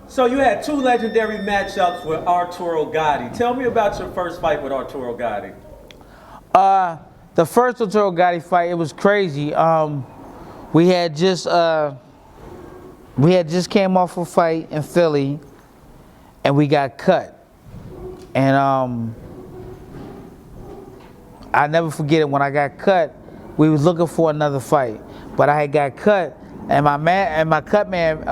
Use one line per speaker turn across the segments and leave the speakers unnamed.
So you had two legendary matchups with Arturo Gatti. Tell me about your first fight with Arturo Gatti.
The first Arturo Gatti fight, it was crazy. We had just came off a fight in Philly, and we got cut. And I never forget it. When I got cut, we was looking for another fight, but I had got cut, and my cut man,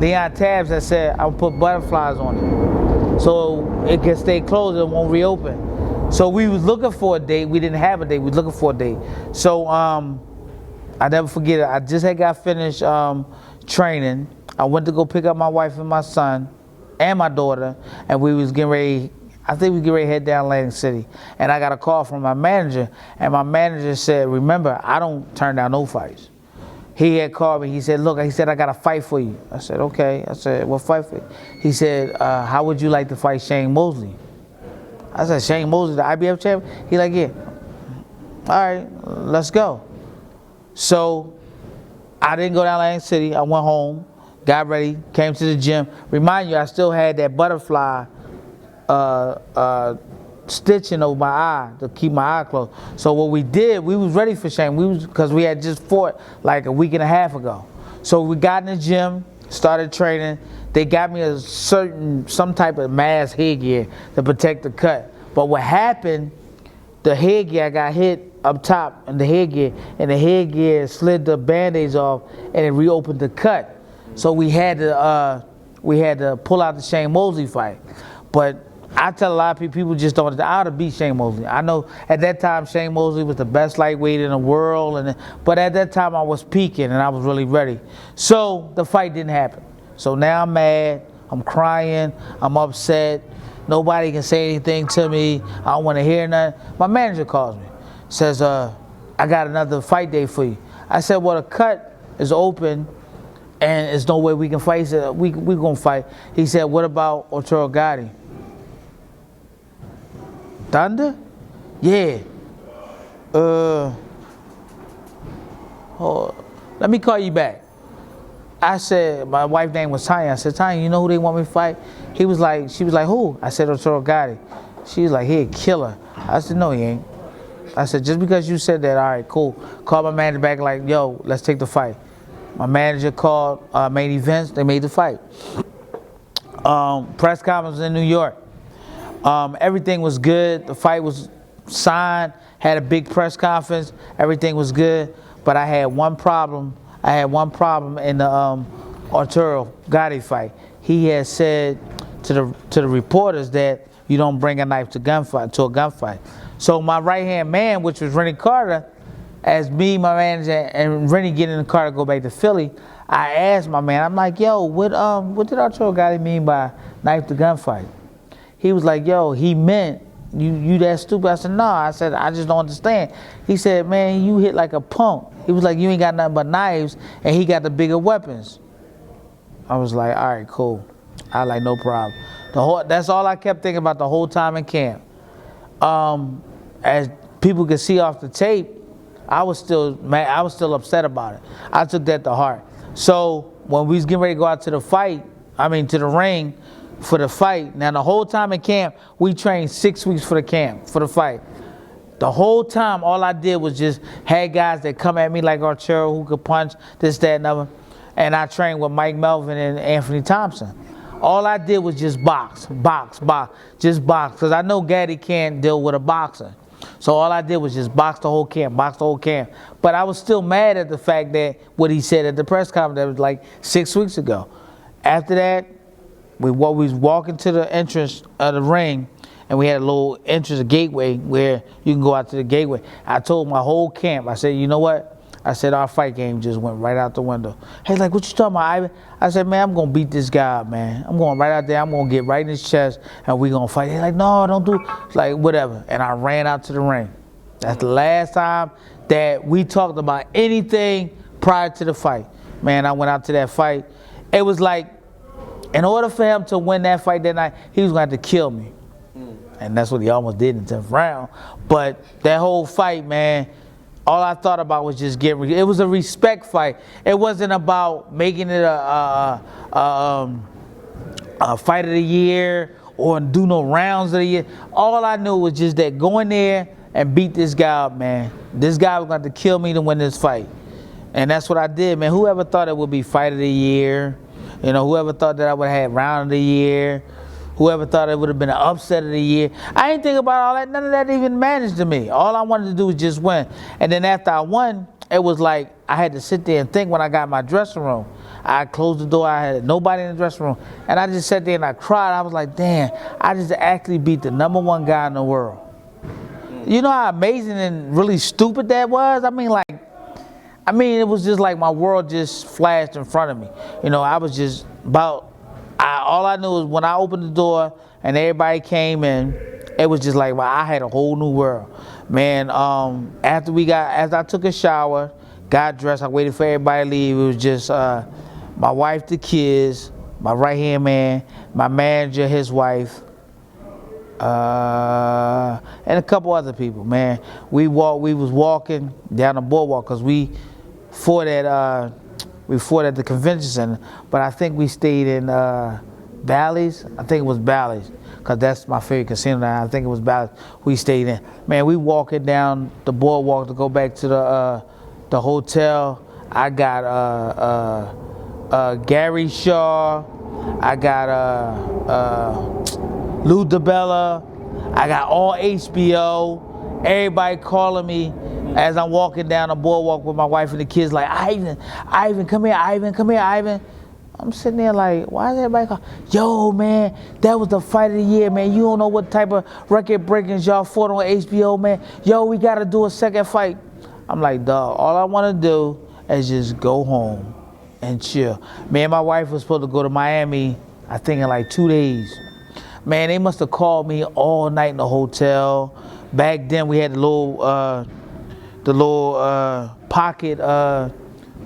Leon Tabs, had said I would put butterflies on it, so it can stay closed and won't reopen. So we was looking for a date. We didn't have a date. We was looking for a date. So I never forget it. I just had got finished training. I went to go pick up my wife and my son and my daughter, and we was getting ready. I think we get ready to head down Atlantic City. And I got a call from my manager, and my manager said, remember, I don't turn down no fights. He had called me. He said, look, he said, I got a fight for you. I said, okay. I said, what fight for you? He said, how would you like to fight Shane Mosley? I said, Shane Mosley, the IBF champion? He like, yeah. All right, let's go. So I didn't go down Atlantic City. I went home, got ready, came to the gym. Remind you, I still had that butterfly stitching over my eye to keep my eye closed. So what we did, we was ready for Shane. Because we had just fought like a week and a half ago. So we got in the gym, started training. They got me some type of mask headgear to protect the cut. But what happened, the headgear, I got hit up top in the headgear slid the band-aids off, and it reopened the cut. So we had to pull out the Shane Mosley fight. But I tell a lot of people just don't. I ought to beat Shane Mosley. I know at that time Shane Mosley was the best lightweight in the world, but at that time I was peaking and I was really ready. So the fight didn't happen. So now I'm mad, I'm crying, I'm upset. Nobody can say anything to me. I don't want to hear nothing. My manager calls me, says, I got another fight day for you. I said, well, the cut is open and there's no way we can fight. He said, we're going to fight. He said, what about Arturo Gatti? Thunder? Yeah. Let me call you back. I said, my wife's name was Tanya. I said, Tanya, you know who they want me to fight? She was like, who? I said, Arturo Gatti. She was like, he a killer. I said, no, he ain't. I said, just because you said that, all right, cool. Called my manager back like, yo, let's take the fight. My manager called Main Events. They made the fight. Press conference in New York. Everything was good. The fight was signed. Had a big press conference. Everything was good. But I had one problem. In the Arturo Gatti fight. He had said to the reporters that you don't bring a knife to a gunfight. So my right-hand man, which was Rennie Carter, as me, my manager, and Rennie get in the car to go back to Philly, I asked my man, I'm like, yo, what did Arturo Gatti mean by knife to gunfight? He was like, yo, he meant you that stupid. I said, no. I said, I just don't understand. He said, man, you hit like a punk. He was like, you ain't got nothing but knives, and he got the bigger weapons. I was like, all right, cool. I like, no problem. That's all I kept thinking about the whole time in camp. As people could see off the tape, I was still mad. I was still upset about it. I took that to heart. So when we was getting ready to go out to the to the ring for the fight. Now the whole time in camp, we trained 6 weeks for the fight. The whole time, all I did was just had guys that come at me like Arturo who could punch, this, that, and other. And I trained with Mike Melvin and Anthony Thompson. All I did was just box, just box. Because I know Gatti can't deal with a boxer. So all I did was just box the whole camp. But I was still mad at the fact that what he said at the press conference that was like 6 weeks ago. After that, we was walking to the entrance of the ring, and we had a little entrance, a gateway, where you can go out to the gateway. I told my whole camp, I said, you know what? I said, our fight game just went right out the window. He's like, what you talking about, Ivan? I said, man, I'm going to beat this guy up, man. I'm going right out there. I'm going to get right in his chest, and we're going to fight. He's like, no, don't do it. It's like, whatever. And I ran out to the ring. That's the last time that we talked about anything prior to the fight. Man, I went out to that fight. It was like, in order for him to win that fight that night, he was going to have to kill me. And that's what he almost did in the 10th round. But that whole fight, man, all I thought about was just getting. It was a respect fight. It wasn't about making it fight of the year or do no rounds of the year. All I knew was just that go in there and beat this guy up, man. This guy was going to kill me to win this fight. And that's what I did, man. Whoever thought it would be fight of the year, you know, whoever thought that I would have had round of the year, whoever thought it would have been an upset of the year. I didn't think about all that. None of that even mattered to me. All I wanted to do was just win. And then after I won, it was like I had to sit there and think when I got in my dressing room. I closed the door. I had nobody in the dressing room. And I just sat there and I cried. I was like, damn, I just actually beat the #1 guy in the world. You know how amazing and really stupid that was? I mean, it was just like my world just flashed in front of me. You know, I was just all I knew was when I opened the door and everybody came in, it was just like, wow, I had a whole new world. Man, after I took a shower, got dressed, I waited for everybody to leave. It was just my wife, the kids, my right-hand man, my manager, his wife, and a couple other people, man. We was walking down the boardwalk because we fought at the convention center, but I think we stayed in Bally's. I think it was Bally's, because that's my favorite casino now. I think it was Bally's we stayed in. Man, we walking down the boardwalk to go back to the hotel. I got Gary Shaw. I got Lou DiBella. I got all HBO. Everybody calling me as I'm walking down the boardwalk with my wife and the kids, like, Ivan, come here, Ivan. I'm sitting there like, why is everybody calling? Yo, man, that was the fight of the year, man. You don't know what type of record breakings y'all fought on HBO, man. Yo, we got to do a second fight. I'm like, dog, all I want to do is just go home and chill. Me and my wife was supposed to go to Miami, I think in like 2 days. Man, they must have called me all night in the hotel. Back then we had the little pocket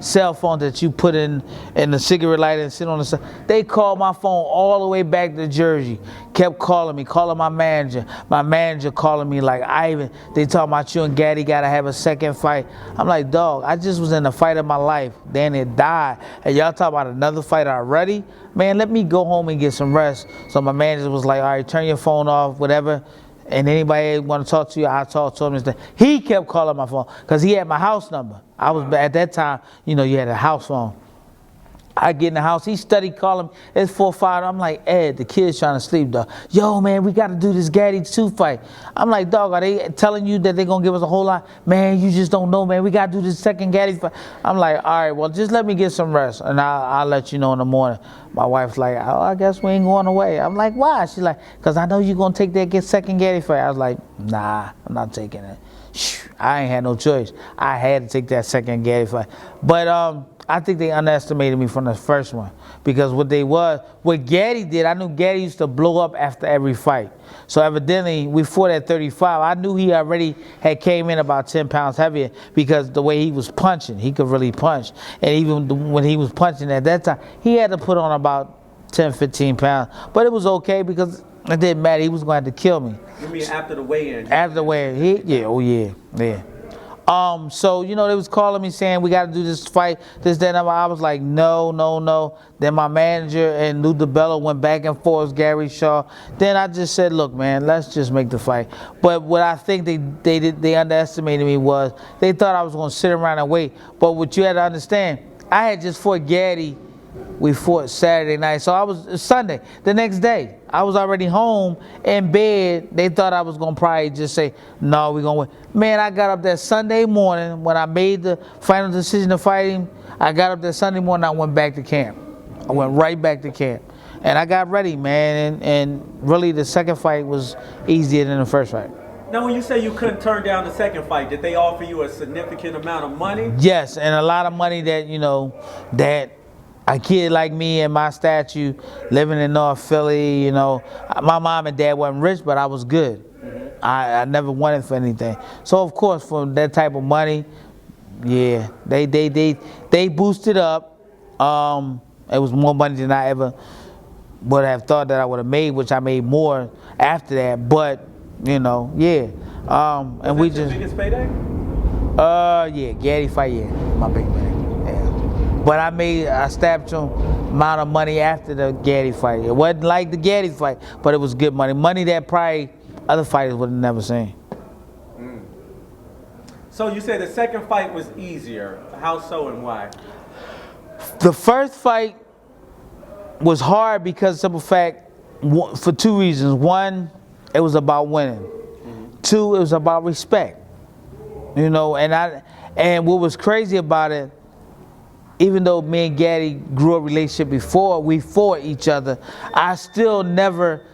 cell phone that you put in the cigarette lighter and sit on the side. They called my phone all the way back to Jersey. Kept calling me, calling my manager. My manager calling me like, Ivan, they talking about you and Gatti gotta have a second fight. I'm like, dog, I just was in the fight of my life. Then it died. And y'all talking about another fight already? Man, let me go home and get some rest. So my manager was like, all right, turn your phone off, whatever. And anybody want to talk to you, I talk to him. He kept calling my phone because he had my house number. I was at that time, you know, you had a house phone. I get in the house, he studied calling me. It's 4 or 5. I'm like, Ed, the kid's trying to sleep, dog. Yo, man, we got to do this Gatti 2 fight. I'm like, dog, are they telling you that they're going to give us a whole lot? Man, you just don't know, man. We got to do this second Gatti fight. I'm like, all right, well, just let me get some rest, and I'll let you know in the morning. My wife's like, oh, I guess we ain't going away. I'm like, why? She's like, because I know you're going to take that second Gatti fight. I was like, nah, I'm not taking it. I ain't had no choice. I had to take that second Gatti fight. But I think they underestimated me from the first one, because what Gatti did, I knew Gatti used to blow up after every fight. So evidently, we fought at 35. I knew he already had came in about 10 pounds heavier because the way he was punching, he could really punch. And even when he was punching at that time, he had to put on about 10, 15 pounds. But it was okay because it didn't matter. He was going to have to kill me.
You mean after the weigh-in?
After the weigh-in, yeah, oh yeah. So, you know, they was calling me saying, we got to do this fight, this, that, and I was like, no. Then my manager and Lou DiBella went back and forth, Gary Shaw. Then I just said, look, man, let's just make the fight. But what I think they underestimated me was they thought I was going to sit around and wait. But what you had to understand, I had just fought Gatti. We fought Saturday night, so Sunday. The next day, I was already home in bed. They thought I was gonna probably just say, no, we're gonna win. Man, I got up that Sunday morning when I made the final decision to fight him. I got up that Sunday morning, I went back to camp. I went right back to camp. And I got ready, man, and really the second fight was easier than the first fight.
Now, when you say you couldn't turn down the second fight, did they offer you a significant amount of money?
Yes, and a lot of money that, you know, that a kid like me and my statue living in North Philly, you know, my mom and dad wasn't rich, but I was good. Mm-hmm. I never wanted for anything. So of course, for that type of money, yeah, they boosted up. It was more money than I ever would have thought that I would have made, which I made more after that. But you know, yeah. And we just
biggest payday?
Yeah, Gatti fight, yeah, my big man. But I stabbed him amount of money after the Gatti fight. It wasn't like the Gatti fight, but it was good money. Money that probably other fighters would have never seen.
So you said the second fight was easier. How so and why?
The first fight was hard because of simple fact, for two reasons. One, it was about winning. Two, it was about respect. You know, and what was crazy about it, even though me and Gatti grew a relationship before we fought each other, I still never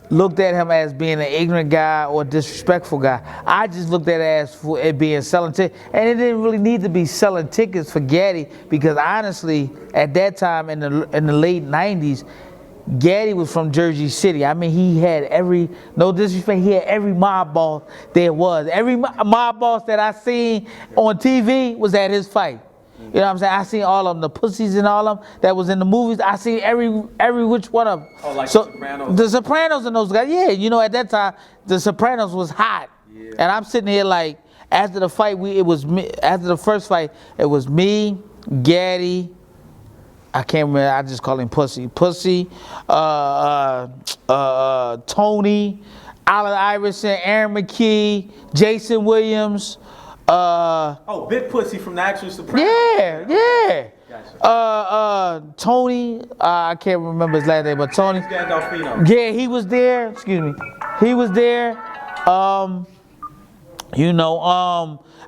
looked at him as being an ignorant guy or a disrespectful guy. I just looked at it as for it being selling tickets. And it didn't really need to be selling tickets for Gatti, because honestly, at that time in the late 90s, Gatti was from Jersey City. I mean, he had every, no disrespect, he had every mob boss there was. Every mob boss that I seen on TV was at his fight. You know what I'm saying? I seen all of them, the pussies and all of them that was in the movies. I seen every which one of them.
Oh, like
so,
the Sopranos?
The Sopranos and those guys, yeah. You know, at that time, the Sopranos was hot. Yeah. And I'm sitting here like, after the fight, after the first fight, it was me, Gatti, I can't remember, I just call him Pussy, Tony, Allen Iverson, Aaron McKee, Jason Williams,
oh, Big Pussy from the actual Sopranos.
Yeah.
Gotcha.
Tony, I can't remember his last name, but Tony.
Gandolfino.
Yeah, he was there. Excuse me. He was there.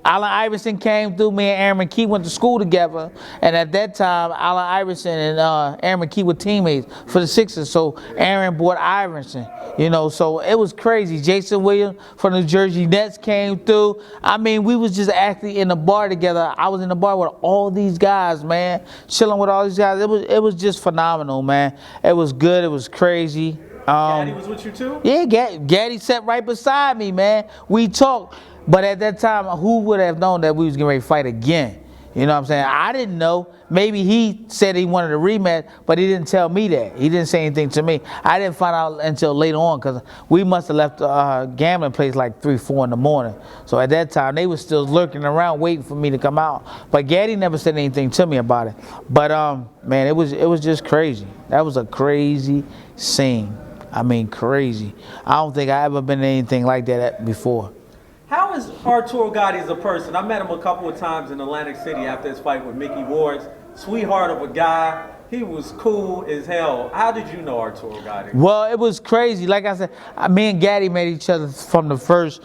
Allen Iverson came through. Me and Aaron McKee went to school together, and at that time, Allen Iverson and Aaron McKee were teammates for the Sixers. So Aaron bought Iverson, you know. So it was crazy. Jason Williams from the Jersey Nets came through. I mean, we was just actually in the bar together. I was in the bar with all these guys, man, chilling with all these guys. It was just phenomenal, man. It was good. It was crazy.
Gatti was with you too?
Yeah, Gatti sat right beside me, man. We talked. But at that time, who would have known that we was getting ready to fight again? You know what I'm saying? I didn't know. Maybe he said he wanted a rematch, but he didn't tell me that. He didn't say anything to me. I didn't find out until later on, because we must have left the gambling place like 3, 4 in the morning. So at that time, they were still lurking around waiting for me to come out. But Gatti never said anything to me about it. But man, it was just crazy. That was a crazy scene. I mean, crazy. I don't think I ever been in anything like that before.
How is Arturo Gatti as a person? I met him a couple of times in Atlantic City after his fight with Mickey Ward. Sweetheart of a guy. He was cool as hell. How did you know Arturo Gatti?
Well, it was crazy. Like I said, me and Gatti met each other from the first,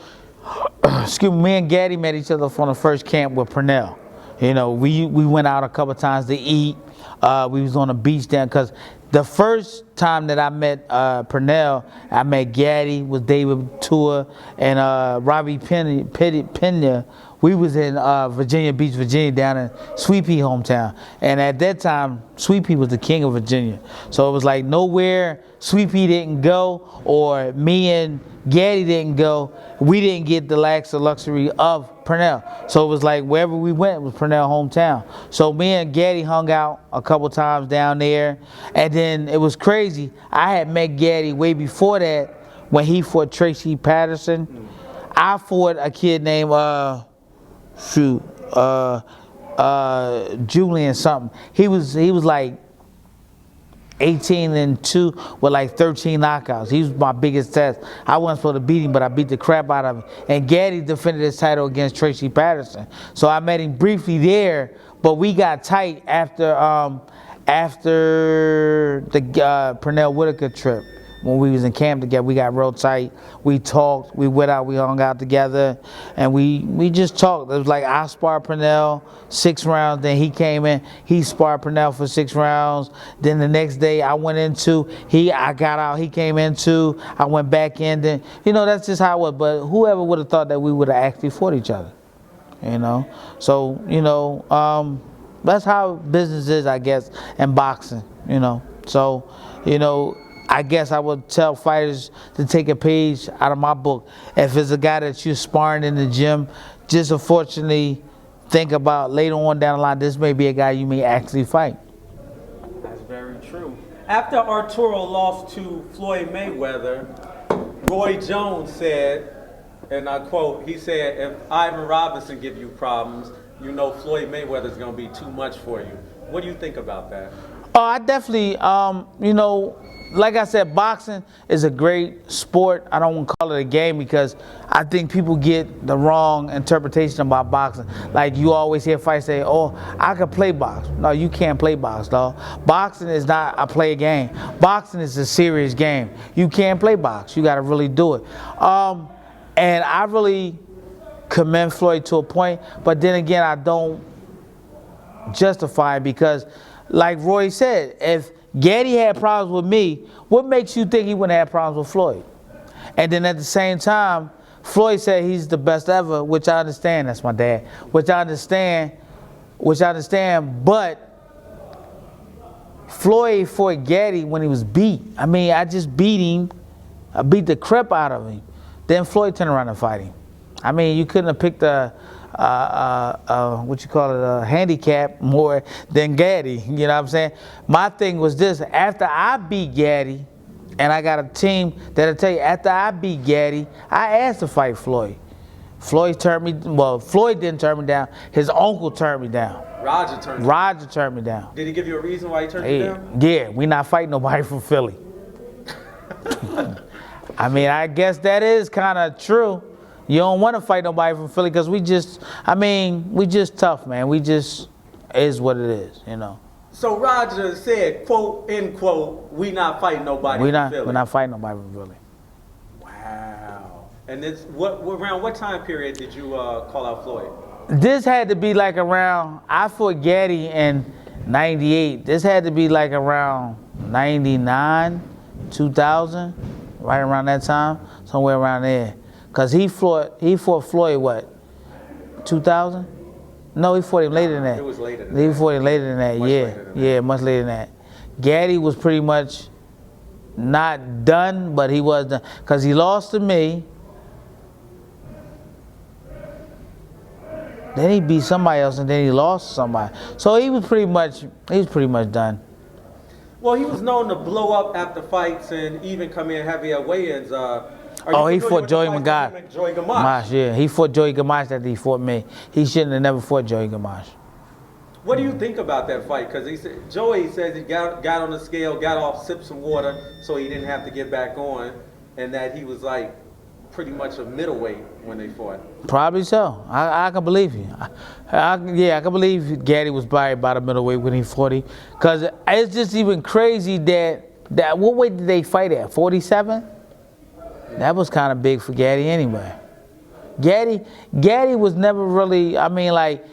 me and Gatti met each other from the first camp with Purnell. You know, we went out a couple times to eat. We was on the beach down, because the first time that I met Purnell, I met Gatti, with David Tua, and Robbie Pena. We was in Virginia Beach, Virginia, down in Sweet Pea hometown. And at that time, Sweet Pea was the king of Virginia. So it was like nowhere Sweet Pea didn't go, or me and Gatti didn't go, we didn't get the luxury of Purnell. So it was like wherever we went was Purnell hometown. So me and Gatti hung out a couple times down there. And then it was crazy. I had met Gatti way before that, when he fought Tracy Patterson. I fought a kid named Julian something. He was like 18-2 with like 13 knockouts. He was my biggest test. I wasn't supposed to beat him, but I beat the crap out of him. And Gatti defended his title against Tracy Patterson. So I met him briefly there, but we got tight after the Purnell Whitaker trip. When we was in camp together, we got real tight. We talked, we went out, we hung out together, and we just talked. It was like I sparred Purnell 6 rounds, then he came in, he sparred Purnell for 6 rounds. Then the next day I went into, I got out, he came into, I went back in. Then, you know, that's just how it was. But whoever would have thought that we would have actually fought each other, you know? So, you know, that's how business is, I guess, in boxing, you know? So, you know, I guess I would tell fighters to take a page out of my book. If it's a guy that you're sparring in the gym, just unfortunately think about later on down the line, this may be a guy you may actually fight.
That's very true. After Arturo lost to Floyd Mayweather, Roy Jones said, and I quote, he said, if Ivan Robinson give you problems, you know Floyd Mayweather's going to be too much for you. What do you think about that?
Oh, I definitely, you know, like I said, boxing is a great sport. I don't want to call it a game because I think people get the wrong interpretation about boxing. Like you always hear fights say, oh, I can play box. No, you can't play box, dog. Boxing is not a play game. Boxing is a serious game. You can't play box. You got to really do it. And I really commend Floyd to a point, but then again, I don't justify it because like Roy said, if Gatti had problems with me, what makes you think he wouldn't have problems with Floyd? And then at the same time, Floyd said he's the best ever, which I understand. That's my dad. Which I understand. But Floyd fought Gatti when he was beat. I mean, I just beat him. I beat the crap out of him. Then Floyd turned around and fight him. I mean, you couldn't have picked a handicap more than Gatti. You know what I'm saying? My thing was this: after I beat Gatti, and I got a team that'll tell you, after I beat Gatti, I asked to fight Floyd. Floyd didn't turn me down. His uncle turned me down. Roger turned me down.
Did he give you a reason why he turned you down?
Yeah, we not fighting nobody from Philly. I mean, I guess that is kind of true. You don't want to fight nobody from Philly because we just tough, man. We just is what it is, you know.
So Roger said, quote, end quote, we not fighting nobody from Philly.
We're not fighting nobody from Philly.
Wow. And this, around what time period did you call out Floyd?
This had to be like around, I fought Gatti in 98. This had to be like around 99, 2000, right around that time, somewhere around there. Because he fought Floyd, what, 2000? No, he fought him later than that.
It was later than that.
He fought him later than that, yeah, much later than that. Gatti was pretty much not done, but he was done. Because he lost to me. Then he beat somebody else, and then he lost to somebody. So he was pretty much done.
Well, he was known to blow up after fights and even come in heavy at weigh-ins.
He fought Joey Gamache. Yeah, he fought Joey Gamache after he fought me. He shouldn't have never fought Joey Gamache.
What do you think about that fight? Because Joey says he got on the scale, got off, sipped some water, so he didn't have to get back on, and that he was like pretty much a middleweight when they fought. Probably so.
I can believe you. I can believe Gatti was probably about a middleweight when he fought him. Because it's just even crazy that what weight did they fight at? 47? That was kind of big for Gatti anyway. Gatti was never really, I mean, like,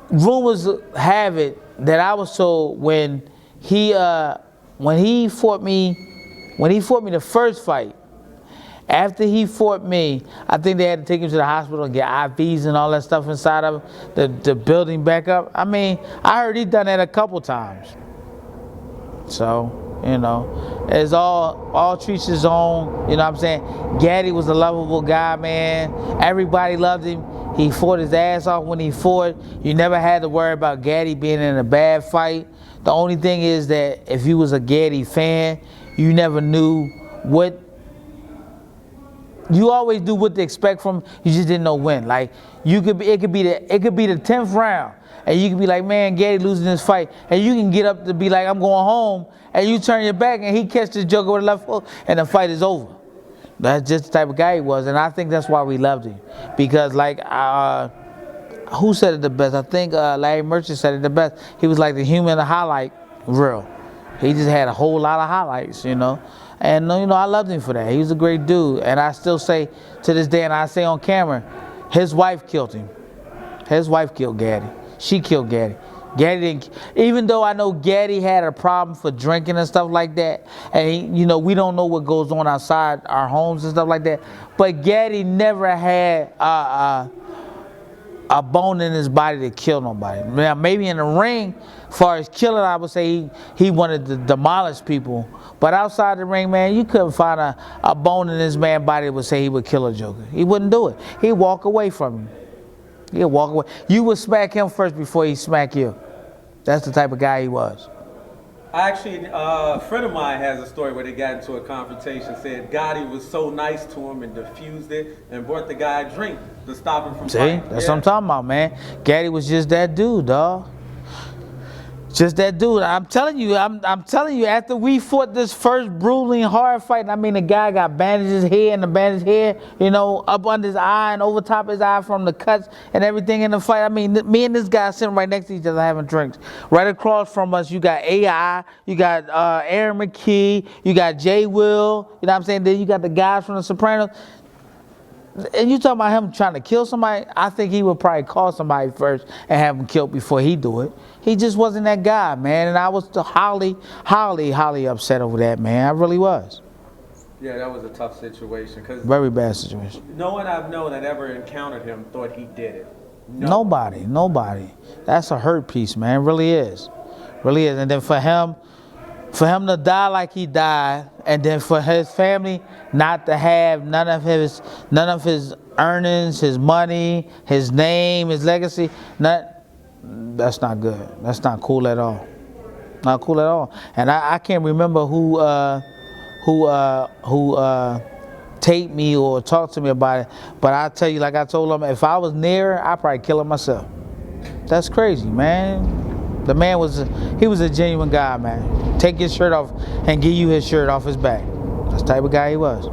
rumors have it that I was told when he fought me the first fight, after he fought me, I think they had to take him to the hospital and get IVs and all that stuff inside of him, the building back up. I mean, I heard he done that a couple times. So, you know, it's all treats his own, you know what I'm saying? Gatti was a lovable guy, man. Everybody loved him. He fought his ass off when he fought. You never had to worry about Gatti being in a bad fight. The only thing is that if you was a Gatti fan, you never knew what, you always knew what to expect from him. You just didn't know when. Like, it could be the 10th round, and you could be like, man, Gatti losing this fight, and you can get up to be like, I'm going home, and you turn your back, and he catches the joker with a left hook, and the fight is over. That's just the type of guy he was, and I think that's why we loved him. Because, like, who said it the best? I think Larry Merchant said it the best. He was like the human highlight reel. He just had a whole lot of highlights, you know. And, you know, I loved him for that. He was a great dude. And I still say to this day, and I say on camera, his wife killed him. His wife killed Gatti. She killed Gatti. Gatti didn't, even though I know Gatti had a problem for drinking and stuff like that, and he, you know, we don't know what goes on outside our homes and stuff like that, but Gatti never had a bone in his body to kill nobody. Now, maybe in the ring, as far as killing, I would say he wanted to demolish people. But outside the ring, man, you couldn't find a bone in this man's body that would say he would kill a joker. He wouldn't do it. He'd walk away from him. He'd walk away. You would smack him first before he smack you. That's the type of guy he was.
Actually, a friend of mine has a story where they got into a confrontation, said Gatti was so nice to him and diffused it and brought the guy a drink to stop him from fighting.
That's what I'm talking about, man. Gatti was just that dude, dog. Just that dude. I'm telling you. I'm telling you. After we fought this first grueling hard fight, I mean, the guy got bandaged head and the bandaged hair, you know, up under his eye and over top his eye from the cuts and everything in the fight. I mean, me and this guy sitting right next to each other having drinks. Right across from us, you got AI, you got Aaron McKee, you got Jay Will. You know what I'm saying? Then you got the guys from The Sopranos. And you talking about him trying to kill somebody? I think he would probably call somebody first and have him killed before he do it. He just wasn't that guy, man. And I was highly upset over that, man. I really was.
Yeah, that was a tough situation. Cause
Very bad situation.
no one I've known that ever encountered him thought he did it.
Nobody. That's a hurt piece, man. It really is. Really is. And then for him to die like he died, and then for his family not to have none of his earnings, his money, his name, his legacy, that's not good. That's not cool at all. Not cool at all. And I can't remember who taped me or talked to me about it, but I tell you, like I told him, if I was near her, I'd probably kill him myself. That's crazy, man. The man was a genuine guy, man. Take his shirt off and give you his shirt off his back. That's the type of guy he was.